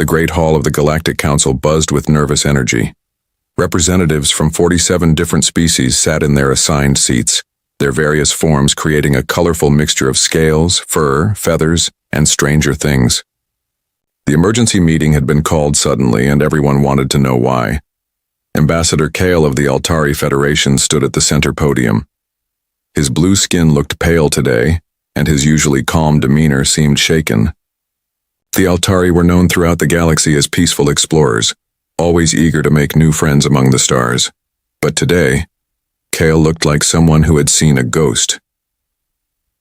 The great hall of the Galactic Council buzzed with nervous energy. Representatives from 47 different species sat in their assigned seats, their various forms creating a colorful mixture of scales, fur, feathers, and stranger things. The emergency meeting had been called suddenly, and everyone wanted to know why. Ambassador Kale of the Altari Federation stood at the center podium. His blue skin looked pale today, and his usually calm demeanor seemed shaken. The Altari were known throughout the galaxy as peaceful explorers, always eager to make new friends among the stars. But today, Kale looked like someone who had seen a ghost.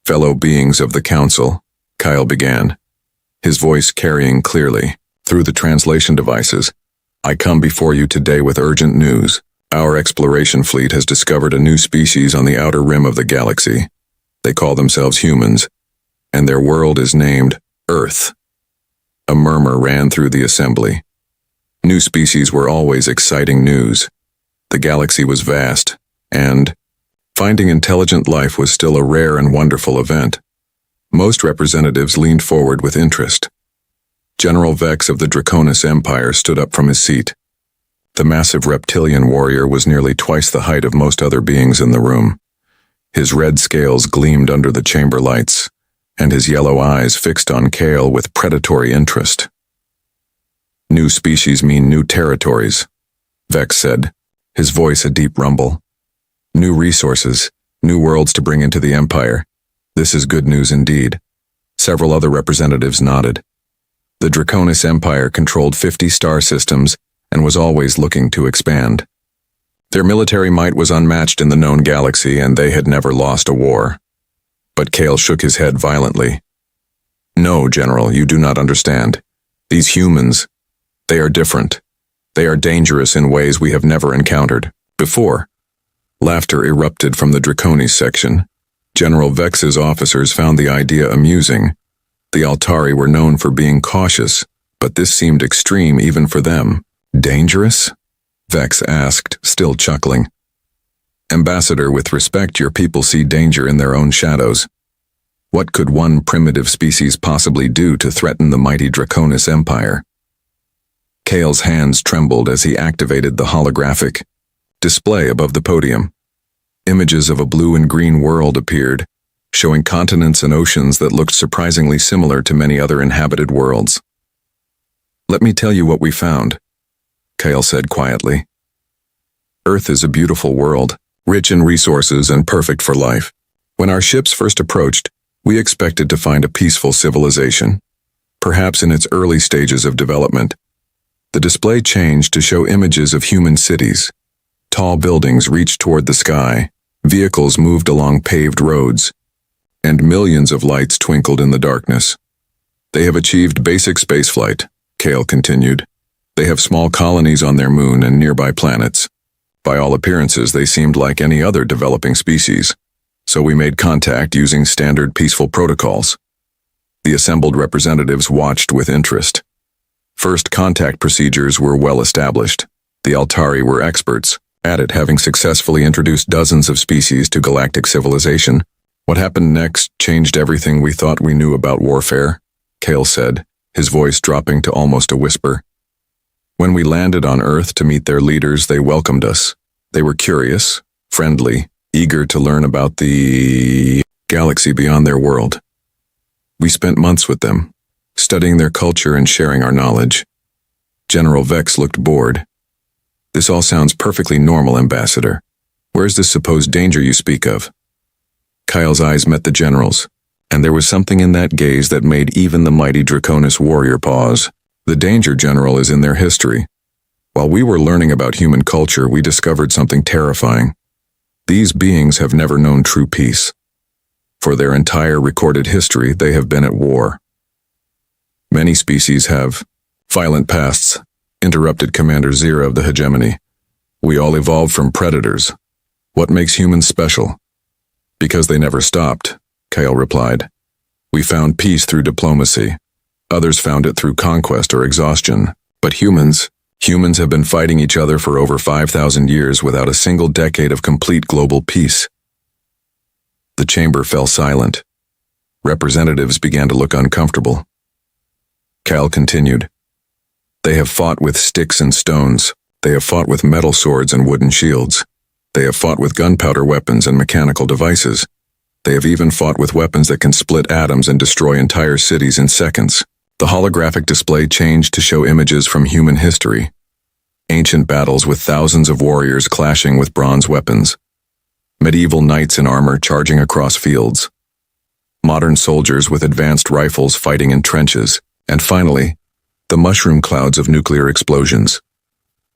"Fellow beings of the Council," Kyle began, his voice carrying clearly through the translation devices, "I come before you today with urgent news. Our exploration fleet has discovered a new species on the outer rim of the galaxy. They call themselves humans, and their world is named Earth." A murmur ran through the assembly. New species were always exciting news. The galaxy was vast, and finding intelligent life was still a rare and wonderful event. Most representatives leaned forward with interest. General Vex of the Draconis Empire stood up from his seat. The massive reptilian warrior was nearly twice the height of most other beings in the room. His red scales gleamed under the chamber lights, and his yellow eyes fixed on Kale with predatory interest. "New species mean new territories," Vex said, his voice a deep rumble. "New resources, new worlds to bring into the Empire. This is good news indeed." Several other representatives nodded. The Draconis Empire controlled 50 star systems and was always looking to expand. Their military might was unmatched in the known galaxy, and they had never lost a war. But Kale shook his head violently. "No, General, you do not understand. These humans, they are different. They are dangerous in ways we have never encountered before." Laughter erupted from the Draconis section. General Vex's officers found the idea amusing. The Altari were known for being cautious, but this seemed extreme even for them. "Dangerous?" Vex asked, still chuckling. "Ambassador, with respect, your people see danger in their own shadows. What could one primitive species possibly do to threaten the mighty Draconis Empire?" Kale's hands trembled as he activated the holographic display above the podium. Images of a blue and green world appeared, showing continents and oceans that looked surprisingly similar to many other inhabited worlds. "Let me tell you what we found," Kale said quietly. "Earth is a beautiful world, rich in resources and perfect for life. When our ships first approached, we expected to find a peaceful civilization, perhaps in its early stages of development. The display changed to show images of human cities. Tall buildings reached toward the sky, vehicles moved along paved roads, and millions of lights twinkled in the darkness. They have achieved basic spaceflight," Kale continued. "They have small colonies on their moon and nearby planets. By all appearances, they seemed like any other developing species, so we made contact using standard peaceful protocols." The assembled representatives watched with interest. First contact procedures were well established. The Altari were experts at it, having successfully introduced dozens of species to galactic civilization. "What happened next changed everything we thought we knew about warfare," Kale said, his voice dropping to almost a whisper. "When we landed on Earth to meet their leaders, they welcomed us. They were curious, friendly, eager to learn about the galaxy beyond their world. We spent months with them, studying their culture and sharing our knowledge." General Vex looked bored. "This all sounds perfectly normal, Ambassador. Where's this supposed danger you speak of?" Kyle's eyes met the general's, and there was something in that gaze that made even the mighty Draconis warrior pause. "The danger, General, is in their history. While we were learning about human culture, we discovered something terrifying. These beings have never known true peace. For their entire recorded history, they have been at war. Many species have violent pasts," interrupted Commander Zira of the Hegemony. "We all evolved from predators. What makes humans special?" "Because they never stopped," Kyle replied. "We found peace through diplomacy. Others found it through conquest or exhaustion. But humans have been fighting each other for over 5,000 years without a single decade of complete global peace." The chamber fell silent. Representatives began to look uncomfortable. Cal continued, They have fought with sticks and stones. They have fought with metal swords and wooden shields. They have fought with gunpowder weapons and mechanical devices. They have even fought with weapons that can split atoms and destroy entire cities in seconds. The holographic display changed to show images from human history. Ancient battles with thousands of warriors clashing with bronze weapons. Medieval knights in armor charging across fields. Modern soldiers with advanced rifles fighting in trenches. And finally, the mushroom clouds of nuclear explosions.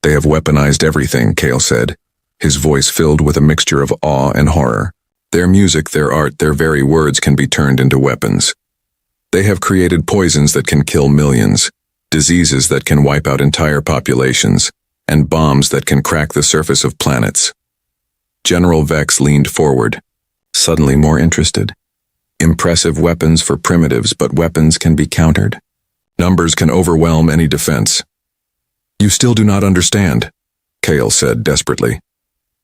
They have weaponized everything, Kale said, his voice filled with a mixture of awe and horror. Their music, their art, their very words can be turned into weapons. They have created poisons that can kill millions, diseases that can wipe out entire populations, and bombs that can crack the surface of planets. General Vex leaned forward, suddenly more interested. Impressive weapons for primitives, but weapons can be countered. Numbers can overwhelm any defense. You still do not understand, Kale said desperately.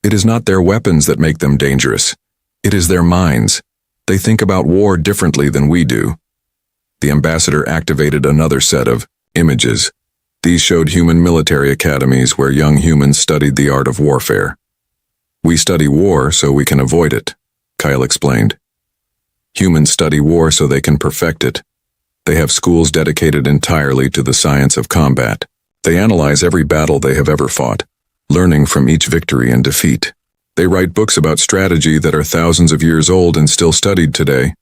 It is not their weapons that make them dangerous. It is their minds. They think about war differently than we do. The ambassador activated another set of images. These showed human military academies where young humans studied the art of warfare. We study war so we can avoid it, Kyle explained. Humans study war so they can perfect it. They have schools dedicated entirely to the science of combat. They analyze every battle they have ever fought, learning from each victory and defeat. They write books about strategy that are thousands of years old and still studied today.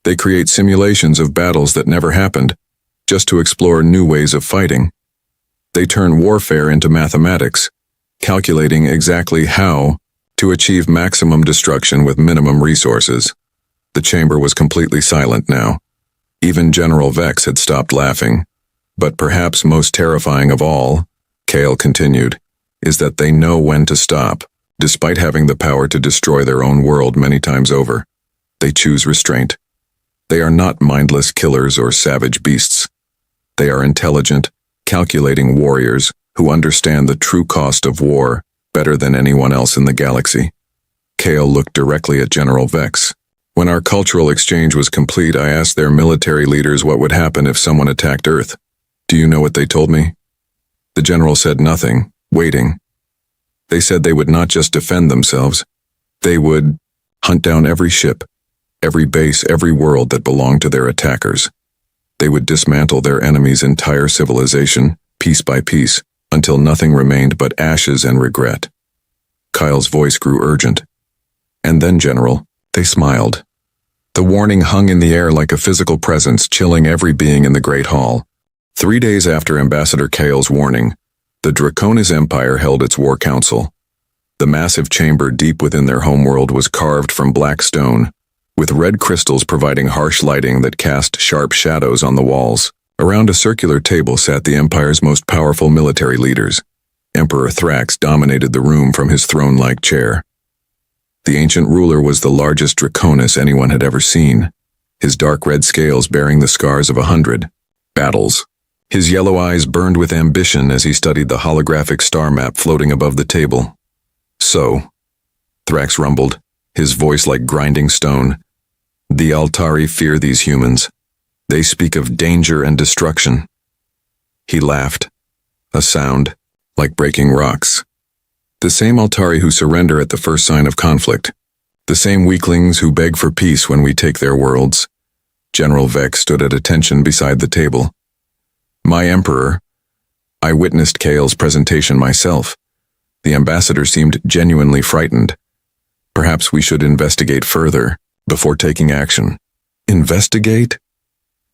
They create simulations of battles that never happened, just to explore new ways of fighting. They turn warfare into mathematics, calculating exactly how to achieve maximum destruction with minimum resources. The chamber was completely silent now. Even General Vex had stopped laughing. But perhaps most terrifying of all, Kale continued, is that they know when to stop, despite having the power to destroy their own world many times over. They choose restraint. They are not mindless killers or savage beasts. They are intelligent, calculating warriors who understand the true cost of war better than anyone else in the galaxy. Kale looked directly at General Vex. When our cultural exchange was complete, I asked their military leaders what would happen if someone attacked Earth. Do you know what they told me? The general said nothing, waiting. They said they would not just defend themselves. They would hunt down every ship, every base, every world that belonged to their attackers. They would dismantle their enemy's entire civilization, piece by piece, until nothing remained but ashes and regret. Kyle's voice grew urgent. And then, General, they smiled. The warning hung in the air like a physical presence, chilling every being in the Great Hall. 3 days after Ambassador Kale's warning, the Draconis Empire held its war council. The massive chamber deep within their homeworld was carved from black stone, with red crystals providing harsh lighting that cast sharp shadows on the walls. Around a circular table sat the Empire's most powerful military leaders. Emperor Thrax dominated the room from his throne-like chair. The ancient ruler was the largest Draconis anyone had ever seen, his dark red scales bearing the scars of 100 battles. His yellow eyes burned with ambition as he studied the holographic star map floating above the table. So, Thrax rumbled, his voice like grinding stone, the Altari fear these humans. They speak of danger and destruction. He laughed, a sound like breaking rocks. The same Altari who surrender at the first sign of conflict. The same weaklings who beg for peace when we take their worlds. General Vex stood at attention beside the table. My Emperor, I witnessed Kale's presentation myself. The ambassador seemed genuinely frightened. Perhaps we should investigate further before taking action. Investigate?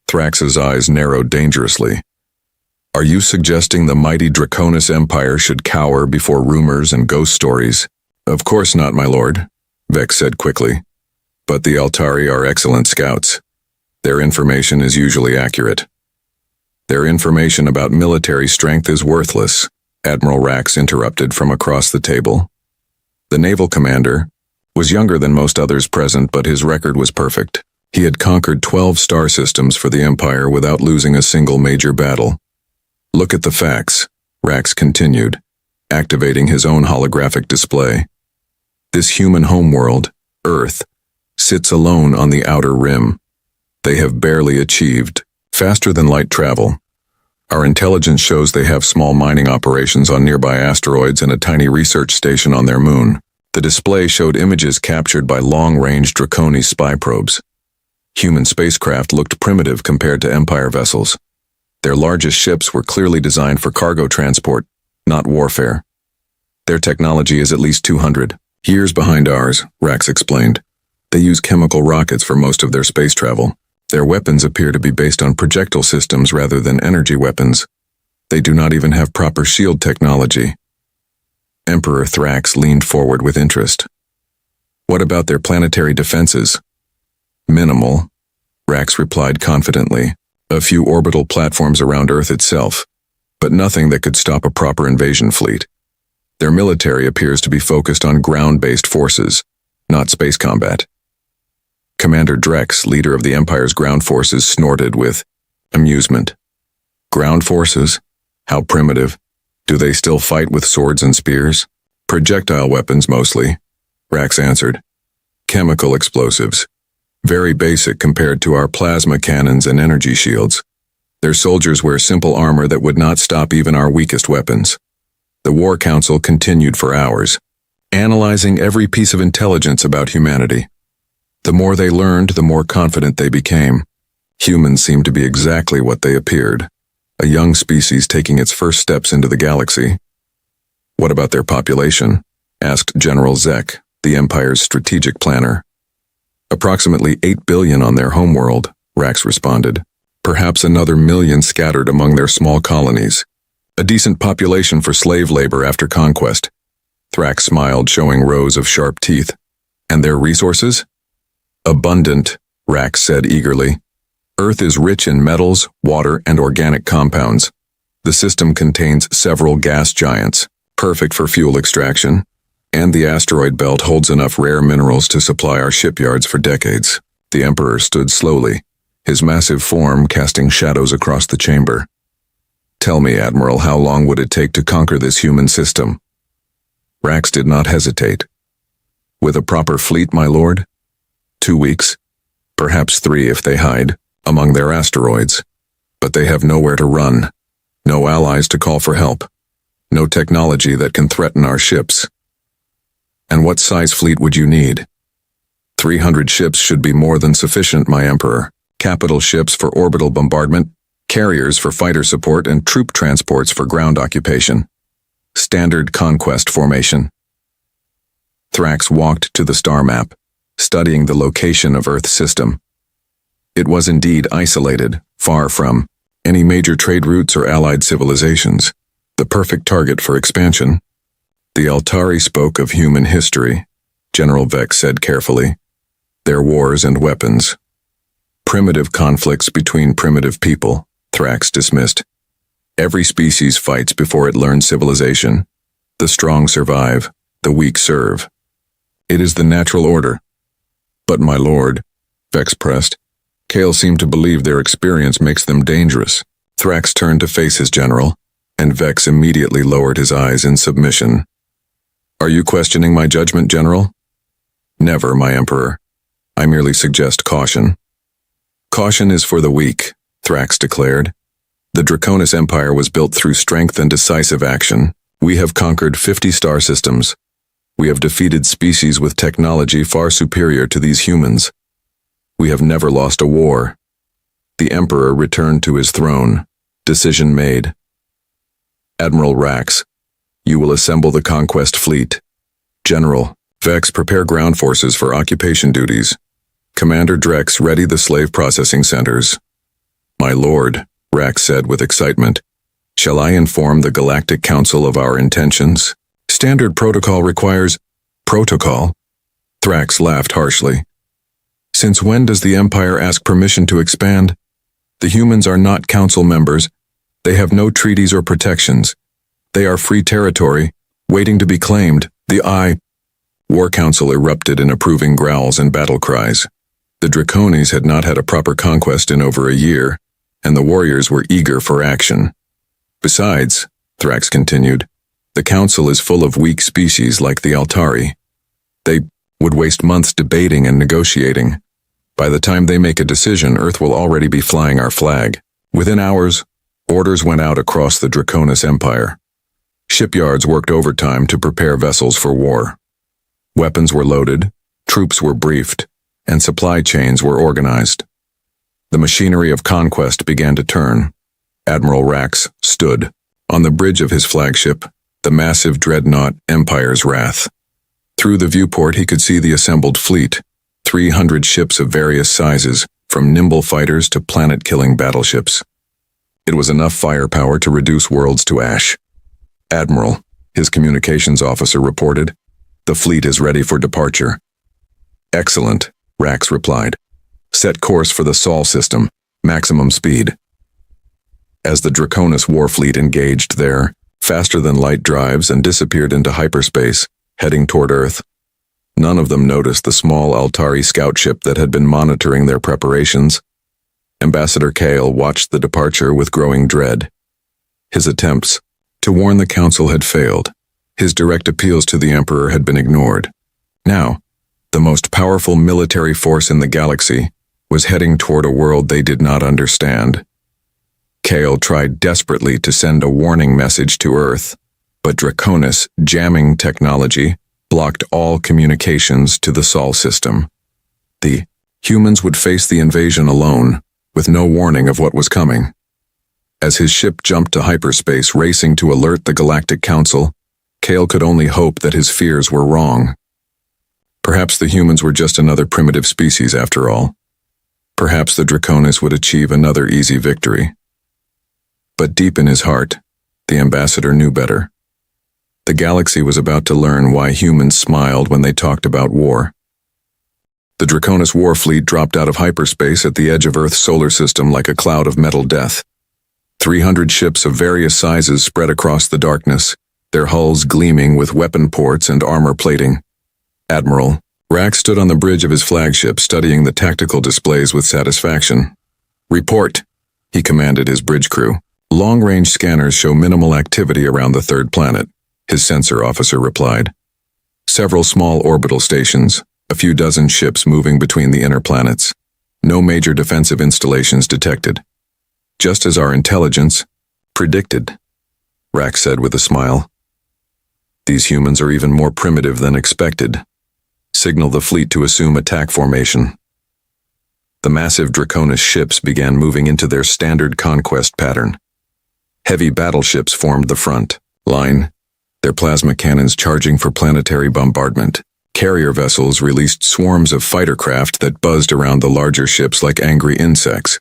Thrax's eyes narrowed dangerously. Are you suggesting the mighty Draconis Empire should cower before rumors and ghost stories? Of course not, my lord, Vex said quickly. But the Altari are excellent scouts. Their information is usually accurate. Their information about military strength is worthless, Admiral Rax interrupted from across the table. The naval commander was younger than most others present, but his record was perfect. He had conquered 12 star systems for the Empire without losing a single major battle. Look at the facts, Rax continued, activating his own holographic display. This human homeworld, Earth, sits alone on the outer rim. They have barely achieved faster than light travel, Our intelligence shows they have small mining operations on nearby asteroids and a tiny research station on their moon. The display showed images captured by long-range Draconis spy probes. Human spacecraft looked primitive compared to Empire vessels. Their largest ships were clearly designed for cargo transport, not warfare. Their technology is at least 200 years behind ours, Rax explained. They use chemical rockets for most of their space travel. Their weapons appear to be based on projectile systems rather than energy weapons. They do not even have proper shield technology. Emperor Thrax leaned forward with interest. What about their planetary defenses? Minimal, Rax replied confidently. A few orbital platforms around Earth itself, but nothing that could stop a proper invasion fleet. Their military appears to be focused on ground-based forces, not space combat. Commander Drex, leader of the Empire's ground forces, snorted with amusement. Ground forces? How primitive. Do they still fight with swords and spears? Projectile weapons mostly, Rax answered. Chemical explosives. Very basic compared to our plasma cannons and energy shields. Their soldiers wear simple armor that would not stop even our weakest weapons. The War Council continued for hours, analyzing every piece of intelligence about humanity. The more they learned, the more confident they became. Humans seemed to be exactly what they appeared, a young species taking its first steps into the galaxy. What about their population? Asked General Zek, the Empire's strategic planner. Approximately 8 billion on their homeworld, Rax responded. Perhaps another million scattered among their small colonies. A decent population for slave labor after conquest. Thrax smiled, showing rows of sharp teeth. And their resources? Abundant, Rax said eagerly. Earth is rich in metals, water, and organic compounds. The system contains several gas giants, perfect for fuel extraction. And the asteroid belt holds enough rare minerals to supply our shipyards for decades. The Emperor stood slowly, his massive form casting shadows across the chamber. Tell me, Admiral, how long would it take to conquer this human system? Rax did not hesitate. With a proper fleet, my lord? 2 weeks. Perhaps 3 if they hide among their asteroids. But they have nowhere to run. No allies to call for help. No technology that can threaten our ships. And what size fleet would you need? 300 ships should be more than sufficient, my Emperor. Capital ships for orbital bombardment, carriers for fighter support, and troop transports for ground occupation. Standard conquest formation. Thrax walked to the star map, studying the location of Earth's system. It was indeed isolated, far from any major trade routes or allied civilizations, the perfect target for expansion. The Altari spoke of human history, General Vex said carefully. Their wars and weapons. Primitive conflicts between primitive people, Thrax dismissed. Every species fights before it learns civilization. The strong survive, the weak serve. It is the natural order. But my lord, Vex pressed, Kale seemed to believe their experience makes them dangerous. Thrax turned to face his general, and Vex immediately lowered his eyes in submission. Are you questioning my judgment, General? Never, my Emperor. I merely suggest caution. Caution is for the weak, Thrax declared. The Draconis Empire was built through strength and decisive action. We have conquered 50 star systems. We have defeated species with technology far superior to these humans. We have never lost a war. The Emperor returned to his throne. Decision made. Admiral Rax, you will assemble the conquest fleet. General, Vex, prepare ground forces for occupation duties. Commander Drex, ready the slave processing centers. My lord, Rax said with excitement, shall I inform the Galactic Council of our intentions? Standard protocol requires protocol? Thrax laughed harshly. Since when does the Empire ask permission to expand? The humans are not council members. They have no treaties or protections. They are free territory, waiting to be claimed. The War Council erupted in approving growls and battle cries. The Draconis had not had a proper conquest in over a year, and the warriors were eager for action. Besides, Thrax continued, the Council is full of weak species like the Altari. They would waste months debating and negotiating. By the time they make a decision, Earth will already be flying our flag. Within hours, Orders went out across the Draconis Empire. Shipyards worked overtime to prepare vessels for war. Weapons were loaded, troops were briefed, and supply chains were organized. The machinery of conquest began to turn. Admiral Rax stood on the bridge of his flagship, the massive dreadnought Empire's Wrath. Through the viewport he could see the assembled fleet, 300 ships of various sizes, from nimble fighters to planet-killing battleships. It was enough firepower to reduce worlds to ash. "Admiral," his communications officer reported, "the fleet is ready for departure." "Excellent," Rax replied. "Set course for the Sol system, maximum speed." As the Draconis war fleet engaged there, faster than light drives, and disappeared into hyperspace, heading toward Earth, none of them noticed the small Altari scout ship that had been monitoring their preparations. Ambassador Kale watched the departure with growing dread. His attempts to warn the Council had failed. His direct appeals to the Emperor had been ignored. Now, the most powerful military force in the galaxy was heading toward a world they did not understand. Kale tried desperately to send a warning message to Earth, but Draconis jamming technology blocked all communications to the Sol system. The humans would face the invasion alone, with no warning of what was coming. As his ship jumped to hyperspace, racing to alert the Galactic Council, Kale could only hope that his fears were wrong. Perhaps the humans were just another primitive species after all. Perhaps the Draconis would achieve another easy victory. But deep in his heart, the ambassador knew better. The galaxy was about to learn why humans smiled when they talked about war. The Draconis war fleet dropped out of hyperspace at the edge of Earth's solar system like a cloud of metal death. 300 ships of various sizes spread across the darkness, their hulls gleaming with weapon ports and armor plating. Admiral Rax stood on the bridge of his flagship, studying the tactical displays with satisfaction. "Report," he commanded his bridge crew. "Long-range scanners show minimal activity around the third planet," his sensor officer replied. "Several small orbital stations, a few dozen ships moving between the inner planets. No major defensive installations detected. Just as our intelligence predicted," Rax said with a smile. "These humans are even more primitive than expected. Signal the fleet to assume attack formation." The massive Draconis ships began moving into their standard conquest pattern. Heavy battleships formed the front line, their plasma cannons charging for planetary bombardment. Carrier vessels released swarms of fighter craft that buzzed around the larger ships like angry insects.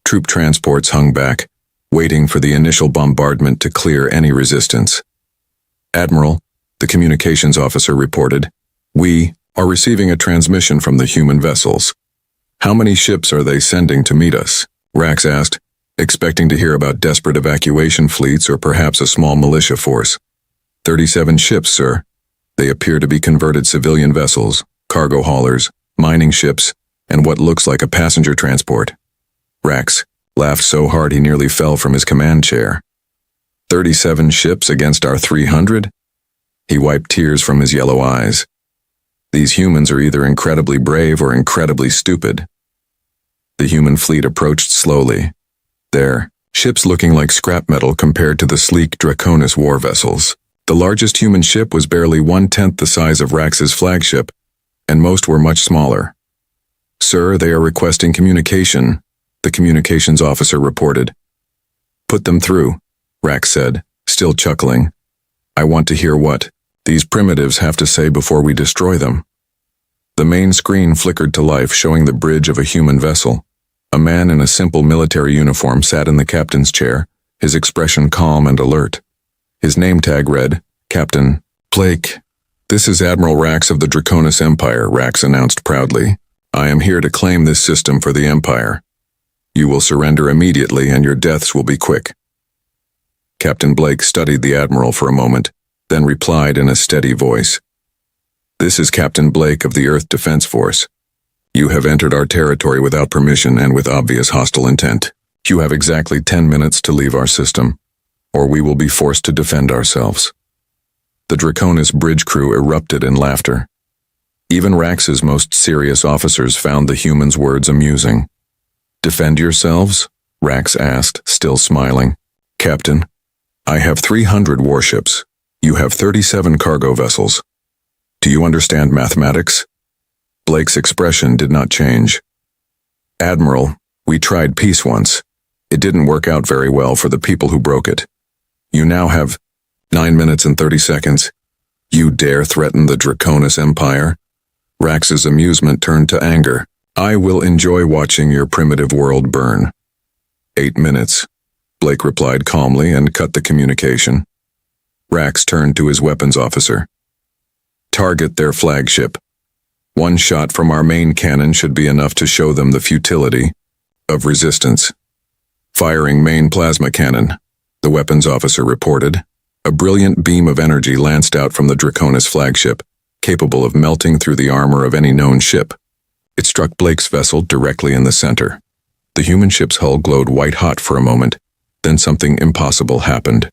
Troop transports hung back, waiting for the initial bombardment to clear any resistance. "Admiral," the communications officer reported, "we are receiving a transmission from the human vessels." "How many ships are they sending to meet us?" Rax asked, expecting to hear about desperate evacuation fleets or perhaps a small militia force. 37 ships, sir. They appear to be converted civilian vessels, cargo haulers, mining ships, and what looks like a passenger transport." Rax laughed so hard he nearly fell from his command chair. 37 ships against our 300? He wiped tears from his yellow eyes. These humans are either incredibly brave or incredibly stupid. The human fleet approached slowly, their ships looking like scrap metal compared to the sleek Draconis war vessels. The largest human ship was barely 1/10 the size of Rax's flagship, and most were much smaller. "Sir, they are requesting communication," the communications officer reported. "Put them through," Rax said, still chuckling. "I want to hear what these primitives have to say before we destroy them." The main screen flickered to life, showing the bridge of a human vessel. A man in a simple military uniform sat in the captain's chair, his expression calm and alert. His name tag read, "Captain Blake." "This is Admiral Rax of the Draconis Empire," Rax announced proudly. "I am here to claim this system for the Empire. You will surrender immediately and your deaths will be quick." Captain Blake studied the Admiral for a moment, then replied in a steady voice. "This is Captain Blake of the Earth Defense Force. You have entered our territory without permission and with obvious hostile intent. You have exactly 10 minutes to leave our system, or we will be forced to defend ourselves." The Draconis bridge crew erupted in laughter. Even Rax's most serious officers found the humans' words amusing. "Defend yourselves?" Rax asked, still smiling. Captain, I have 300 warships. You have 37 cargo vessels. Do you understand mathematics? Blake's expression did not change. Admiral, we tried peace once. It didn't work out very well for the people who broke it. You now have 9 minutes and 30 seconds. You dare threaten the Draconis Empire? Rax's amusement turned to anger. I will enjoy watching your primitive world burn. 8 minutes, Blake replied calmly and cut the communication. Rax turned to his weapons officer. Target their flagship. One shot from our main cannon should be enough to show them the futility of resistance. Firing main plasma cannon, the weapons officer reported. A brilliant beam of energy lanced out from the Draconis flagship, capable of melting through the armor of any known ship. It struck Blake's vessel directly in the center. The human ship's hull glowed white-hot for a moment, then something impossible happened.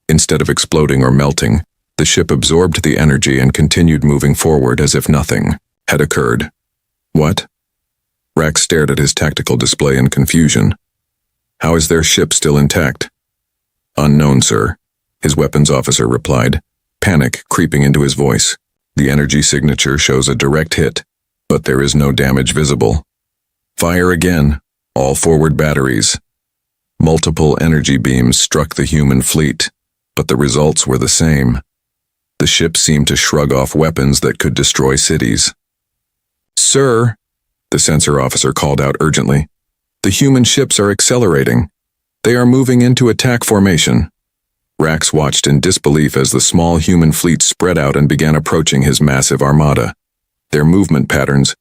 Instead of exploding or melting, the ship absorbed the energy and continued moving forward as if nothing had occurred. What? Rax stared at his tactical display in confusion. How is their ship still intact? Unknown, sir, his weapons officer replied, panic creeping into his voice. The energy signature shows a direct hit, but there is no damage visible. Fire again, all forward batteries. Multiple energy beams struck the human fleet, but the results were the same. The ship seemed to shrug off weapons that could destroy cities. Sir, the sensor officer called out urgently, the human ships are accelerating. They are moving into attack formation. Rax watched in disbelief as the small human fleet spread out and began approaching his massive armada. Their movement patterns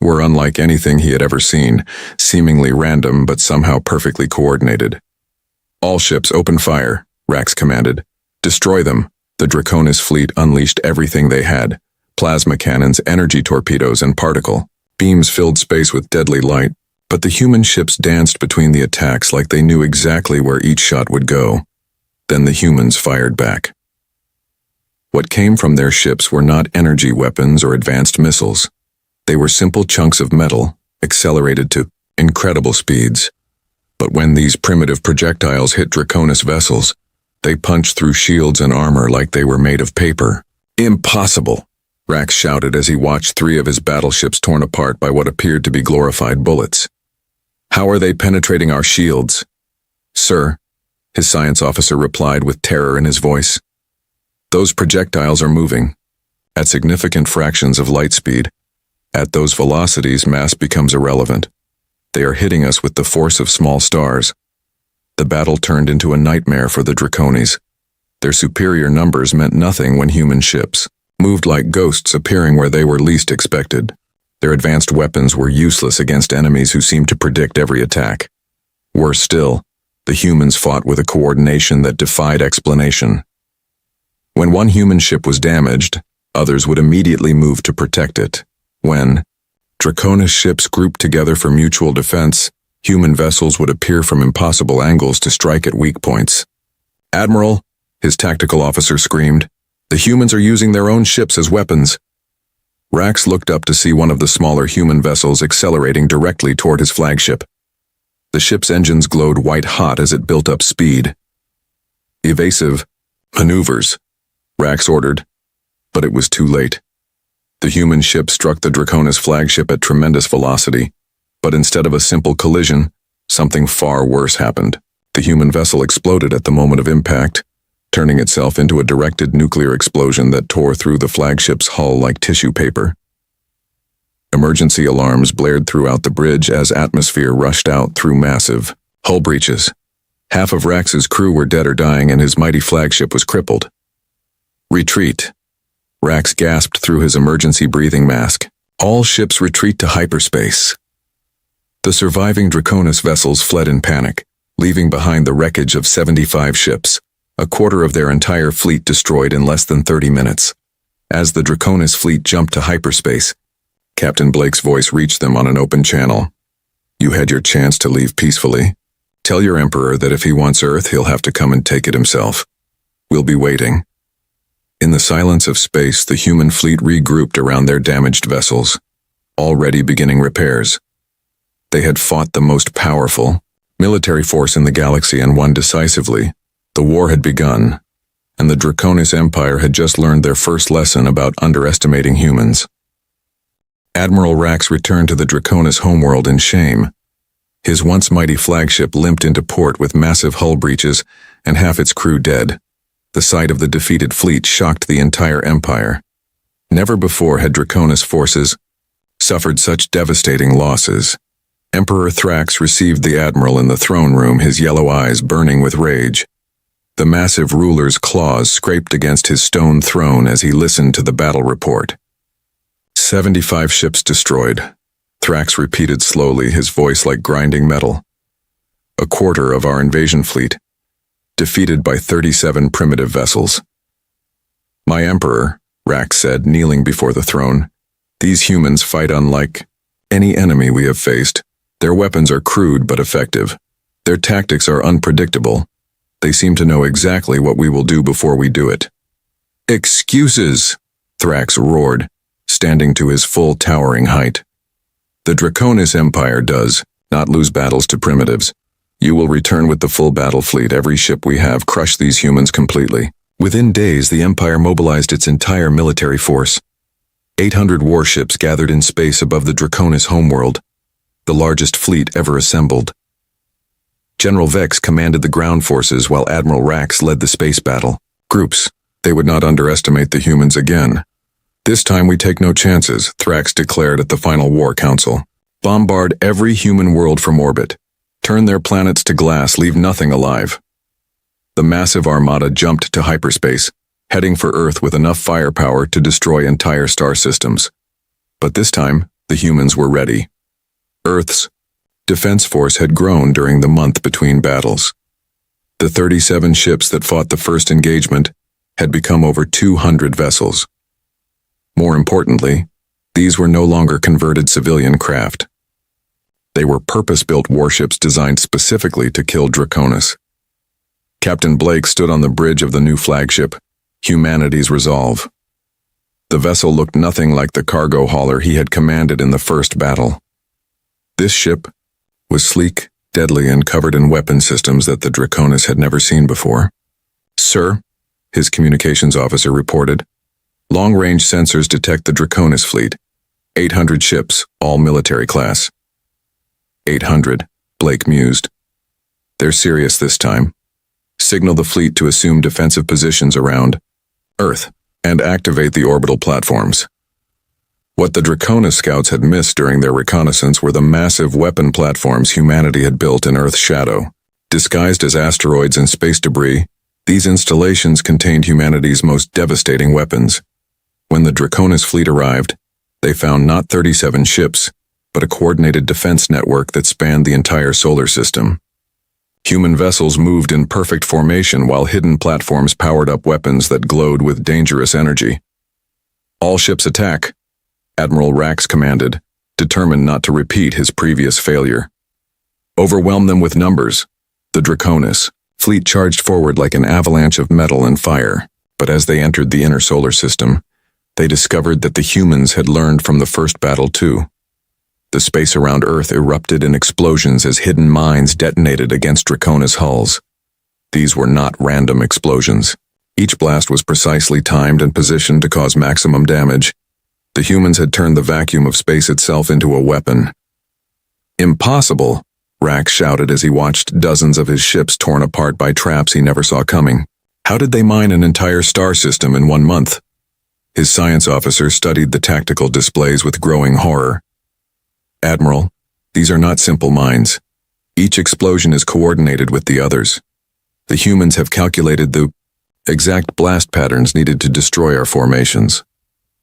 were unlike anything he had ever seen, seemingly random but somehow perfectly coordinated. All ships open fire, Rax commanded. Destroy them. The Draconis fleet unleashed everything they had. Plasma cannons, energy torpedoes, and particle beams filled space with deadly light, but the human ships danced between the attacks like they knew exactly where each shot would go. Then the humans fired back. What came from their ships were not energy weapons or advanced missiles. They were simple chunks of metal, accelerated to incredible speeds. But when these primitive projectiles hit Draconis vessels, they punched through shields and armor like they were made of paper. Impossible! Rax shouted as he watched 3 of his battleships torn apart by what appeared to be glorified bullets. How are they penetrating our shields? Sir, his science officer replied with terror in his voice. Those projectiles are moving at significant fractions of light speed. At those velocities, mass becomes irrelevant. They are hitting us with the force of small stars. The battle turned into a nightmare for the Draconis. Their superior numbers meant nothing when human ships moved like ghosts appearing where they were least expected. Their advanced weapons were useless against enemies who seemed to predict every attack. Worse still, the humans fought with a coordination that defied explanation. When one human ship was damaged, others would immediately move to protect it. When Draconis ships grouped together for mutual defense, human vessels would appear from impossible angles to strike at weak points. Admiral, his tactical officer screamed, the humans are using their own ships as weapons. Rax looked up to see one of the smaller human vessels accelerating directly toward his flagship. The ship's engines glowed white-hot as it built up speed. Evasive maneuvers, Rax ordered, but it was too late. The human ship struck the Draconis flagship at tremendous velocity, but instead of a simple collision, something far worse happened. The human vessel exploded at the moment of impact, turning itself into a directed nuclear explosion that tore through the flagship's hull like tissue paper. Emergency alarms blared throughout the bridge as atmosphere rushed out through massive hull breaches. Half of Rax's crew were dead or dying and his mighty flagship was crippled. Retreat. Rax gasped through his emergency breathing mask. All ships retreat to hyperspace. The surviving Draconis vessels fled in panic, leaving behind the wreckage of 75 ships, a quarter of their entire fleet destroyed in less than 30 minutes. As the Draconis fleet jumped to hyperspace, Captain Blake's voice reached them on an open channel. You had your chance to leave peacefully. Tell your Emperor that if he wants Earth, he'll have to come and take it himself. We'll be waiting. In the silence of space, the human fleet regrouped around their damaged vessels, already beginning repairs. They had fought the most powerful military force in the galaxy and won decisively, The war had begun, and the Draconis Empire had just learned their first lesson about underestimating humans. Admiral Rax returned to the Draconis homeworld in shame. His once mighty flagship limped into port with massive hull breaches and half its crew dead. The sight of the defeated fleet shocked the entire empire. Never before had Draconis forces suffered such devastating losses. Emperor Thrax received the admiral in the throne room, his yellow eyes burning with rage. The massive ruler's claws scraped against his stone throne as he listened to the battle report. 75 ships destroyed, Thrax repeated slowly, his voice like grinding metal. A quarter of our invasion fleet, defeated by 37 primitive vessels. My emperor, Rax said, kneeling before the throne, these humans fight unlike any enemy we have faced. Their weapons are crude but effective. Their tactics are unpredictable. They seem to know exactly what we will do before we do it. Excuses, Thrax roared, standing to his full towering height. The Draconis Empire does not lose battles to primitives. You will return with the full battle fleet. Every ship we have crushed these humans completely. Within days, the Empire mobilized its entire military force. 800 warships gathered in space above the Draconis homeworld, the largest fleet ever assembled. General Vex commanded the ground forces while Admiral Rax led the space battle. Groups, they would not underestimate the humans again. This time we take no chances, Thrax declared at the final war council. Bombard every human world from orbit. Turn their planets to glass, leave nothing alive. The massive armada jumped to hyperspace, heading for Earth with enough firepower to destroy entire star systems. But this time, the humans were ready. Earth's defense force had grown during the month between battles. The 37 ships that fought the first engagement had become over 200 vessels. More importantly, these were no longer converted civilian craft. They were purpose-built warships designed specifically to kill Draconis. Captain Blake stood on the bridge of the new flagship, Humanity's Resolve. The vessel looked nothing like the cargo hauler he had commanded in the first battle. This ship was sleek, deadly, and covered in weapon systems that the Draconis had never seen before. Sir, his communications officer reported, long-range sensors detect the Draconis fleet. 800 ships, all military class. 800, Blake mused. They're serious this time. Signal the fleet to assume defensive positions around Earth and activate the orbital platforms. What the Draconis scouts had missed during their reconnaissance were the massive weapon platforms humanity had built in Earth's shadow. Disguised as asteroids and space debris, these installations contained humanity's most devastating weapons. When the Draconis fleet arrived, they found not 37 ships, but a coordinated defense network that spanned the entire solar system. Human vessels moved in perfect formation while hidden platforms powered up weapons that glowed with dangerous energy. All ships attack, Admiral Rax commanded, determined not to repeat his previous failure. Overwhelm them with numbers. The Draconis fleet charged forward like an avalanche of metal and fire, but as they entered the inner solar system, they discovered that the humans had learned from the first battle too. The space around Earth erupted in explosions as hidden mines detonated against Draconis hulls. These were not random explosions. Each blast was precisely timed and positioned to cause maximum damage. The humans had turned the vacuum of space itself into a weapon. Impossible, Rax shouted as he watched dozens of his ships torn apart by traps he never saw coming. How did they mine an entire star system in 1 month? His science officer studied the tactical displays with growing horror. Admiral, these are not simple mines. Each explosion is coordinated with the others. The humans have calculated the exact blast patterns needed to destroy our formations.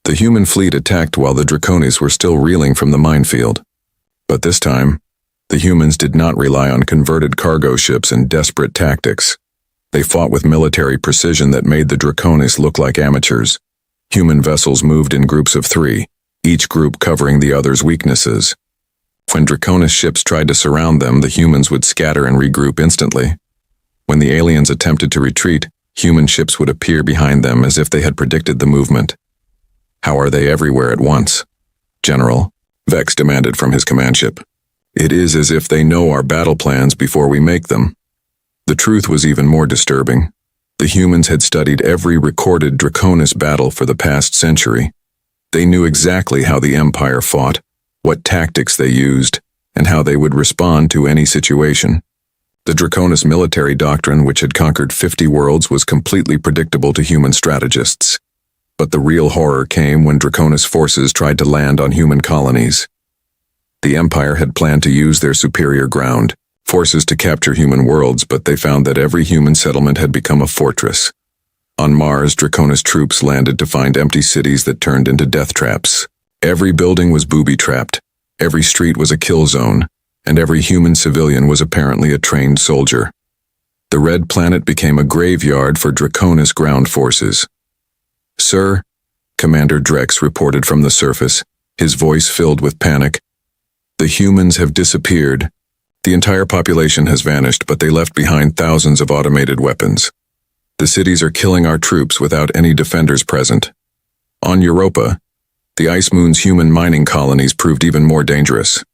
The human fleet attacked while the Draconis were still reeling from the minefield. But this time, the humans did not rely on converted cargo ships and desperate tactics. They fought with military precision that made the Draconis look like amateurs. Human vessels moved in groups of 3, each group covering the other's weaknesses. When Draconis ships tried to surround them, the humans would scatter and regroup instantly. When the aliens attempted to retreat, human ships would appear behind them as if they had predicted the movement. How are they everywhere at once? General, Vex demanded from his command ship. It is as if they know our battle plans before we make them. The truth was even more disturbing. The humans had studied every recorded Draconis battle for the past century. They knew exactly how the Empire fought, what tactics they used, and how they would respond to any situation. The Draconis military doctrine, which had conquered 50 worlds, was completely predictable to human strategists. But the real horror came when Draconis forces tried to land on human colonies. The Empire had planned to use their superior ground forces to capture human worlds, but they found that every human settlement had become a fortress. On Mars, Draconis troops landed to find empty cities that turned into death traps. Every building was booby-trapped, every street was a kill zone, and every human civilian was apparently a trained soldier. The Red Planet became a graveyard for Draconis ground forces. "Sir," Commander Drex reported from the surface, his voice filled with panic. "The humans have disappeared. The entire population has vanished, but they left behind thousands of automated weapons. The cities are killing our troops without any defenders present. On Europa, the Ice Moon's human mining colonies proved even more dangerous.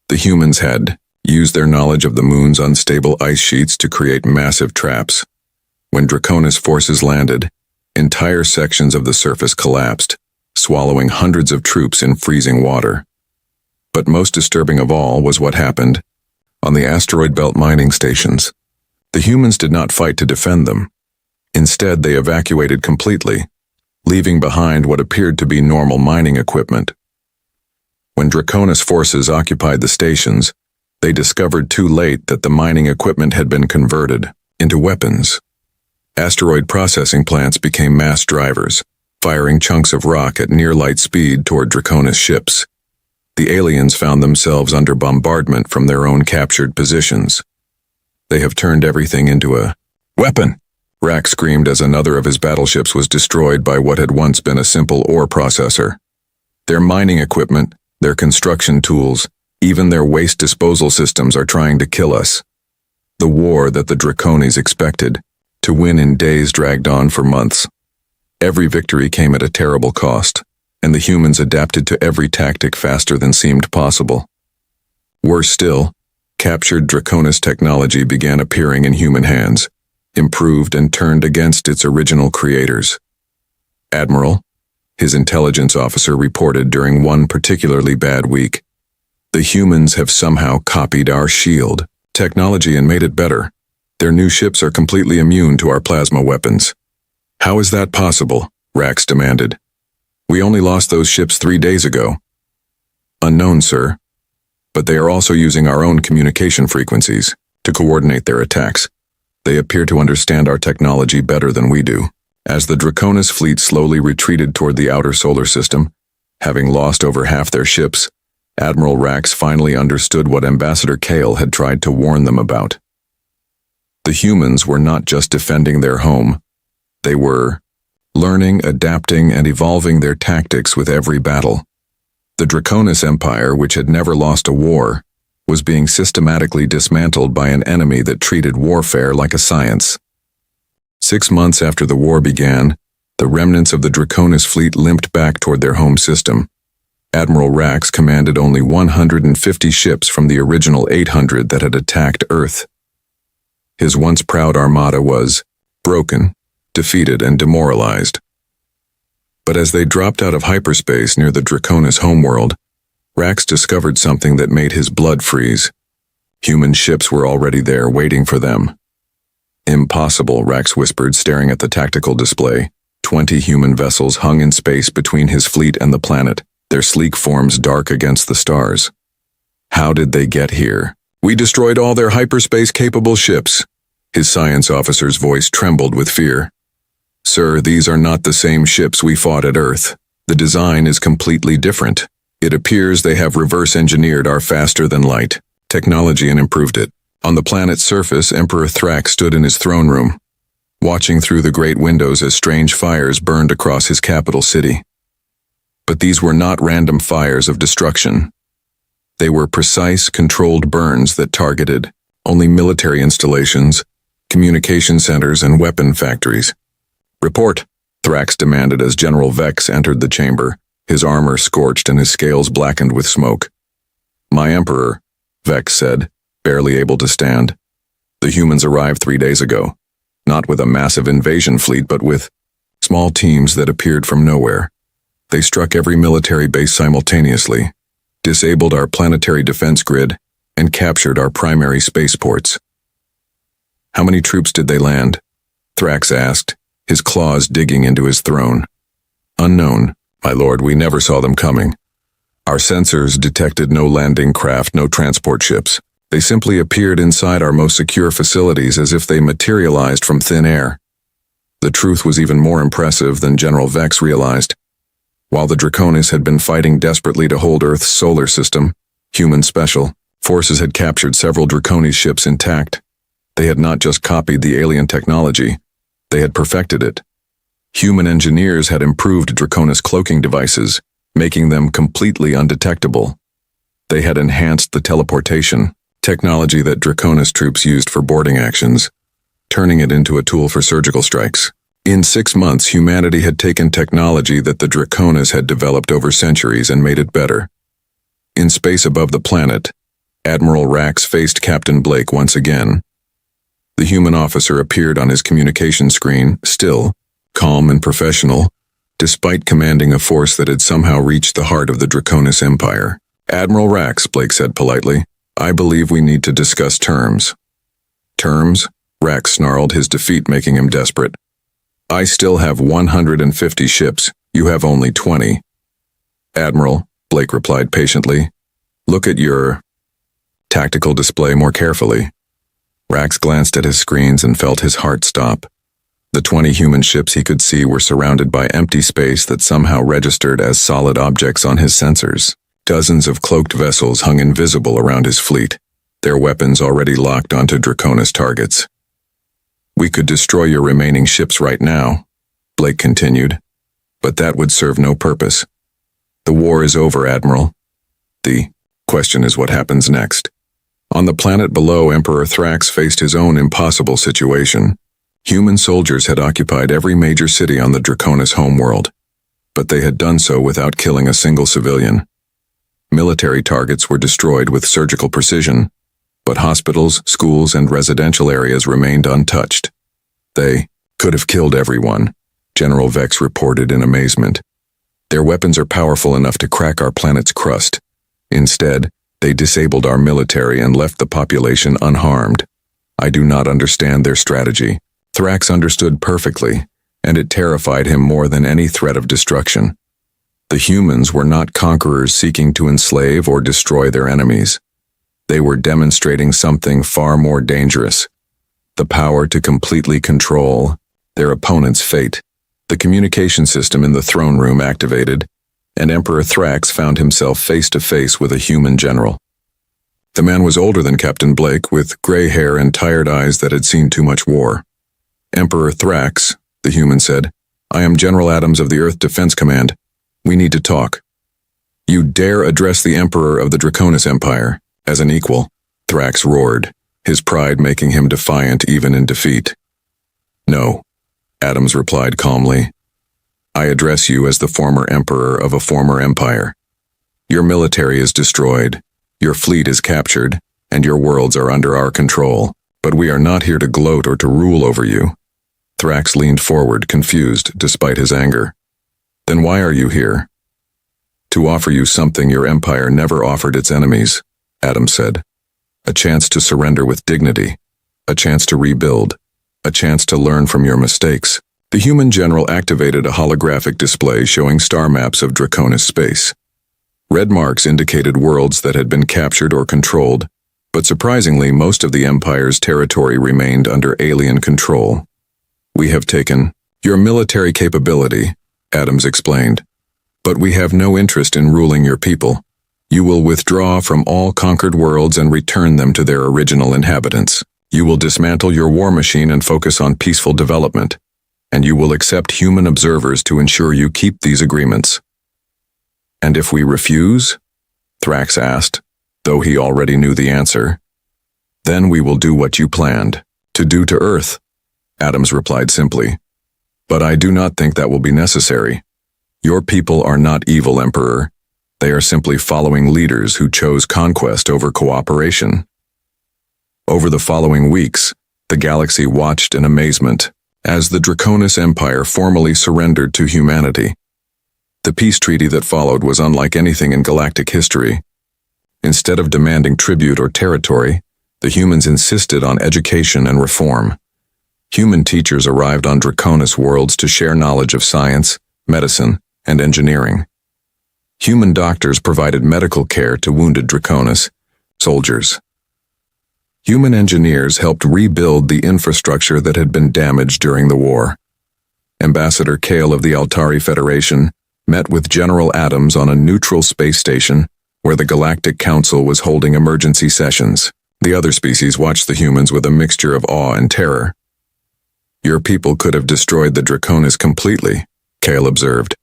The humans had used their knowledge of the moon's unstable ice sheets to create massive traps. When Draconis forces landed, entire sections of the surface collapsed, swallowing hundreds of troops in freezing water. But most disturbing of all was what happened on the asteroid belt mining stations. The humans did not fight to defend them. Instead, they evacuated completely, leaving behind what appeared to be normal mining equipment. When Draconis forces occupied the stations, they discovered too late that the mining equipment had been converted into weapons. Asteroid processing plants became mass drivers, firing chunks of rock at near-light speed toward Draconis ships. The aliens found themselves under bombardment from their own captured positions. "They have turned everything into a weapon," Rack screamed as another of his battleships was destroyed by what had once been a simple ore processor. "Their mining equipment, their construction tools, even their waste disposal systems are trying to kill us." The war that the Draconis expected to win in days dragged on for months. Every victory came at a terrible cost, and the humans adapted to every tactic faster than seemed possible. Worse still, captured Draconis technology began appearing in human hands, improved and turned against its original creators. "Admiral," his intelligence officer reported during one particularly bad week, "the humans have somehow copied our shield technology and made it better. Their new ships are completely immune to our plasma weapons." "How is that possible?" Rax demanded. "We only lost those ships 3 days ago." "Unknown, sir. But they are also using our own communication frequencies to coordinate their attacks. They appear to understand our technology better than we do." As the Draconis fleet slowly retreated toward the outer solar system, having lost over half their ships, Admiral Rax finally understood what Ambassador Kale had tried to warn them about. The humans were not just defending their home. They were learning, adapting, and evolving their tactics with every battle. The Draconis Empire, which had never lost a war, was being systematically dismantled by an enemy that treated warfare like a science. 6 months after the war began, the remnants of the Draconis fleet limped back toward their home system. Admiral Rax commanded only 150 ships from the original 800 that had attacked Earth. His once proud armada was broken, defeated, and demoralized. But as they dropped out of hyperspace near the Draconis homeworld, Rax discovered something that made his blood freeze. Human ships were already there, waiting for them. "Impossible," Rax whispered, staring at the tactical display. 20 human vessels hung in space between his fleet and the planet, their sleek forms dark against the stars. "How did they get here?" "We destroyed all their hyperspace-capable ships." His science officer's voice trembled with fear. "Sir, these are not the same ships we fought at Earth. The design is completely different. It appears they have reverse-engineered our faster-than-light technology and improved it." On the planet's surface, Emperor Thrax stood in his throne room, watching through the great windows as strange fires burned across his capital city. But these were not random fires of destruction. They were precise, controlled burns that targeted only military installations, communication centers, and weapon factories. "Report," Thrax demanded as General Vex entered the chamber, his armor scorched and his scales blackened with smoke. "My Emperor," Vex said, barely able to stand. The humans arrived 3 days ago, not with a massive invasion fleet but with small teams that appeared from nowhere. They struck every military base simultaneously, disabled our planetary defense grid, and captured our primary spaceports. How many troops did they land? Thrax asked, his claws digging into his throne. Unknown, my lord, we never saw them coming. Our sensors detected no landing craft, no transport ships. They simply appeared inside our most secure facilities as if they materialized from thin air. The truth was even more impressive than General Vex realized. While the Draconis had been fighting desperately to hold Earth's solar system, human special forces had captured several Draconis ships intact. They had not just copied the alien technology, they had perfected it. Human engineers had improved Draconis cloaking devices, making them completely undetectable. They had enhanced the teleportation technology that Draconis troops used for boarding actions, turning it into a tool for surgical strikes. In 6 months, humanity had taken technology that the Draconis had developed over centuries and made it better. In space above the planet, Admiral Rax faced Captain Blake once again. The human officer appeared on his communication screen, still, calm and professional, despite commanding a force that had somehow reached the heart of the Draconis Empire. Admiral Rax, Blake said politely, I believe we need to discuss terms. Terms? Rax snarled, his defeat making him desperate. I still have 150 ships, you have only 20. Admiral, Blake replied patiently, look at your tactical display more carefully. Rax glanced at his screens and felt his heart stop. The 20 human ships he could see were surrounded by empty space that somehow registered as solid objects on his sensors. Dozens of cloaked vessels hung invisible around his fleet, their weapons already locked onto Draconis targets. We could destroy your remaining ships right now, Blake continued, but that would serve no purpose. The war is over, Admiral. The question is what happens next. On the planet below, Emperor Thrax faced his own impossible situation. Human soldiers had occupied every major city on the Draconis homeworld, but they had done so without killing a single civilian. Military targets were destroyed with surgical precision, but hospitals, schools, and residential areas remained untouched. They could have killed everyone, General Vex reported in amazement. Their weapons are powerful enough to crack our planet's crust. Instead, they disabled our military and left the population unharmed. I do not understand their strategy. Thrax understood perfectly, and it terrified him more than any threat of destruction. The humans were not conquerors seeking to enslave or destroy their enemies. They were demonstrating something far more dangerous, the power to completely control their opponent's fate. The communication system in the throne room activated, and Emperor Thrax found himself face to face with a human general. The man was older than Captain Blake, with gray hair and tired eyes that had seen too much war. Emperor Thrax, the human said, I am General Adams of the Earth Defense Command. We need to talk. You dare address the Emperor of the Draconis Empire as an equal, Thrax roared, his pride making him defiant even in defeat. No, Adams replied calmly. I address you as the former emperor of a former empire. Your military is destroyed, your fleet is captured, and your worlds are under our control, but we are not here to gloat or to rule over you. Thrax leaned forward, confused despite his anger. Then why are you here? To offer you something your empire never offered its enemies, Adams said. A chance to surrender with dignity, a chance to rebuild, a chance to learn from your mistakes. The human general activated a holographic display showing star maps of Draconis space. Red marks indicated worlds that had been captured or controlled, but surprisingly, most of the Empire's territory remained under alien control. We have taken your military capability, Adams explained, but we have no interest in ruling your people. You will withdraw from all conquered worlds and return them to their original inhabitants. You will dismantle your war machine and focus on peaceful development, and you will accept human observers to ensure you keep these agreements. And if we refuse? Thrax asked, though he already knew the answer. Then we will do what you planned to do to Earth, Adams replied simply. But I do not think that will be necessary. Your people are not evil, Emperor. They are simply following leaders who chose conquest over cooperation. Over the following weeks, the galaxy watched in amazement as the Draconis Empire formally surrendered to humanity. The peace treaty that followed was unlike anything in galactic history. Instead of demanding tribute or territory, the humans insisted on education and reform. Human teachers arrived on Draconis worlds to share knowledge of science, medicine, and engineering. Human doctors provided medical care to wounded Draconis soldiers. Human engineers helped rebuild the infrastructure that had been damaged during the war. Ambassador Kale of the Altari Federation met with General Adams on a neutral space station where the Galactic Council was holding emergency sessions. The other species watched the humans with a mixture of awe and terror. "Your people could have destroyed the Draconis completely," Kale observed.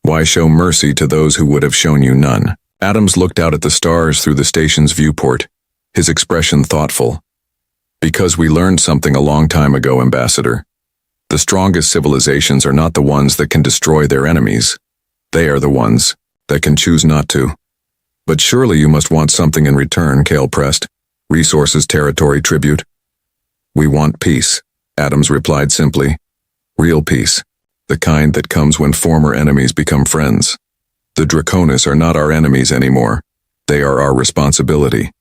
"Why show mercy to those who would have shown you none?" Adams looked out at the stars through the station's viewport, his expression thoughtful. "Because we learned something a long time ago, Ambassador. The strongest civilizations are not the ones that can destroy their enemies. They are the ones that can choose not to." "But surely you must want something in return," Kale pressed. "Resources, territory, tribute?" "We want peace," Adams replied simply. "Real peace, the kind that comes when former enemies become friends. The Draconis are not our enemies anymore. They are our responsibility."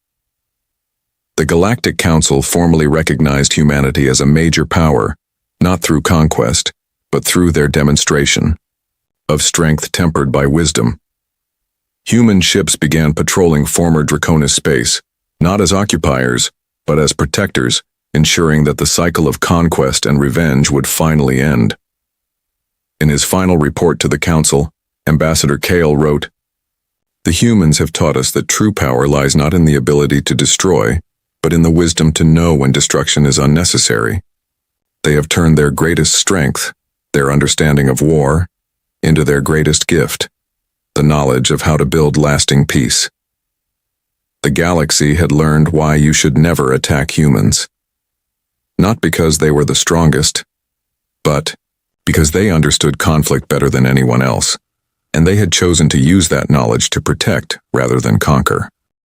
The Galactic Council formally recognized humanity as a major power, not through conquest, but through their demonstration of strength tempered by wisdom. Human ships began patrolling former Draconis space, not as occupiers, but as protectors, ensuring that the cycle of conquest and revenge would finally end. In his final report to the Council, Ambassador Kale wrote, "The humans have taught us that true power lies not in the ability to destroy, but in the wisdom to know when destruction is unnecessary. They have turned their greatest strength, their understanding of war, into their greatest gift, the knowledge of how to build lasting peace." The galaxy had learned why you should never attack humans. Not because they were the strongest, but because they understood conflict better than anyone else, and they had chosen to use that knowledge to protect rather than conquer.